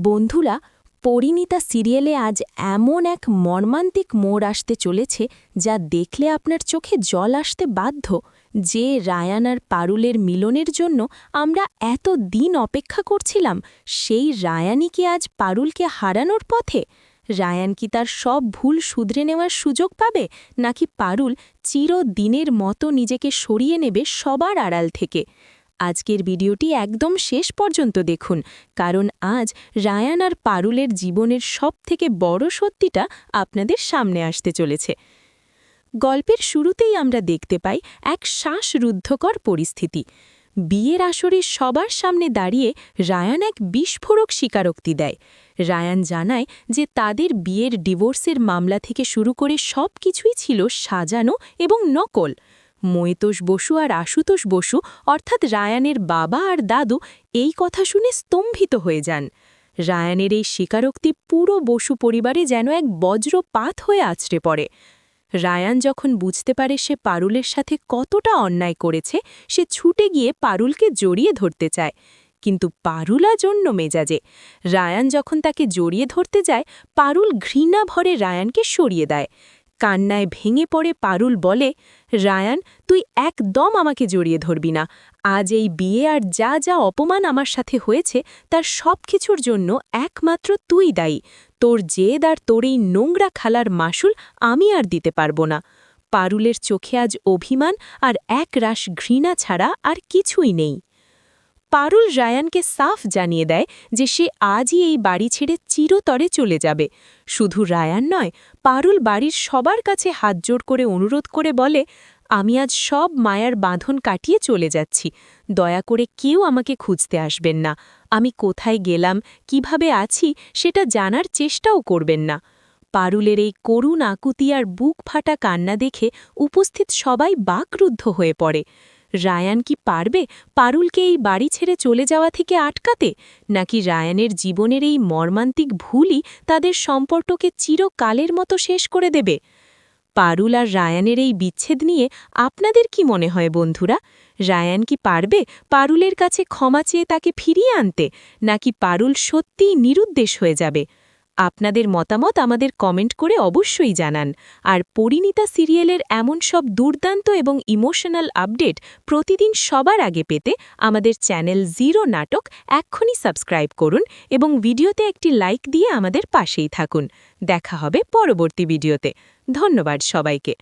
বন্ধুরা, পরিণীতা সিরিয়ালে আজ এমন এক মর্মান্তিক মোড় আসতে চলেছে যা দেখলে আপনার চোখে জল আসতে বাধ্য। যে রায়ান আর পারুলের মিলনের জন্য আমরা এত দিন অপেক্ষা করছিলাম, সেই রায়ানই কি আজ পারুলকে হারানোর পথে? রায়ান কি তার সব ভুল শুধরে নেওয়ার সুযোগ পাবে, নাকি পারুল চিরদিনের মতো নিজেকে সরিয়ে নেবে সবার আড়াল থেকে? আজকের ভিডিওটি একদম শেষ পর্যন্ত দেখুন, কারণ আজ রায়ান আর পারুলের জীবনের সবথেকে বড় সত্যিটা আপনাদের সামনে আসতে চলেছে। গল্পের শুরুতেই আমরা দেখতে পাই এক শ্বাসরুদ্ধকর পরিস্থিতি। বিয়ের আসরে সবার সামনে দাঁড়িয়ে রায়ান এক বিস্ফোরক স্বীকারোক্তি দেয়। রায়ান জানায় যে তাদের বিয়ের ডিভোর্সের মামলা থেকে শুরু করে সব কিছুই ছিল সাজানো এবং নকল। মৈতোষ বসু আর আশুতোষ বসু অর্থাৎ রায়ানের বাবা আর দাদু এই কথা শুনে স্তম্ভিত হয়ে যান। রায়ানের এই স্বীকারোক্তি পুরো বসু পরিবারে যেন এক বজ্রপাত হয়ে আছড়ে পড়ে। রায়ান যখন বুঝতে পারে সে পারুলের সাথে কতটা অন্যায় করেছে, সে ছুটে গিয়ে পারুলকে জড়িয়ে ধরতে চায়, কিন্তু পারুলা জন্য মেজাজে। রায়ান যখন তাকে জড়িয়ে ধরতে যায়, পারুল ঘৃণা ভরে রায়ানকে সরিয়ে দেয়। কান্নায় ভেঙে পড়ে পারুল বলে, রায়ান, তুই একদম আমাকে জড়িয়ে ধরবি না। আজ এই বিয়ে আর যা যা অপমান আমার সাথে হয়েছে তার সব কিছুর জন্য একমাত্র তুই দায়ী। তোর জেদ আর তোর এই নোংরা খালার মাসুল আমি আর দিতে পারব না। পারুলের চোখে আজ অভিমান আর এক রাশ ঘৃণা ছাড়া আর কিছুই নেই। পারুল রায়ানকে সাফ জানিয়ে দেয় যে সে আজই এই বাড়ি ছেড়ে চিরতরে চলে যাবে। শুধু রায়ান নয়, পারুল বাড়ির সবার কাছে হাত জোড় করে অনুরোধ করে বলে, আমি আজ সব মায়ার বাঁধন কাটিয়ে চলে যাচ্ছি। দয়া করে কেউ আমাকে খুঁজতে আসবেন না। আমি কোথায় গেলাম, কিভাবে আছি সেটা জানার চেষ্টাও করবেন না। পারুলের এই করুণ আকুতি আর বুক ফাটা কান্না দেখে উপস্থিত সবাই বাকরুদ্ধ হয়ে পড়ে। রায়ান কি পারবে পারুলকে এই বাড়ি ছেড়ে চলে যাওয়া থেকে আটকাতে, নাকি রায়ানের জীবনের এই মর্মান্তিক ভুলই তাদের সম্পর্ককে চিরকালের মতো শেষ করে দেবে? পারুল আর রায়ানের এই বিচ্ছেদ নিয়ে আপনাদের কি মনে হয় বন্ধুরা? রায়ান কি পারবে পারুলের কাছে ক্ষমা চেয়ে তাকে ফিরিয়ে আনতে, নাকি পারুল সত্যিই নিরুদ্দেশ হয়ে যাবে? আপনাদের মতামত আমাদের কমেন্ট করে অবশ্যই জানান। আর পরিণীতা সিরিয়ালের এমন সব দুর্দান্ত এবং ইমোশনাল আপডেট প্রতিদিন সবার আগে পেতে আমাদের চ্যানেল জিরো নাটক এক্ষুনি সাবস্ক্রাইব করুন এবং ভিডিওতে একটি লাইক দিয়ে আমাদের পাশেই থাকুন। দেখা হবে পরবর্তী ভিডিওতে। ধন্যবাদ সবাইকে।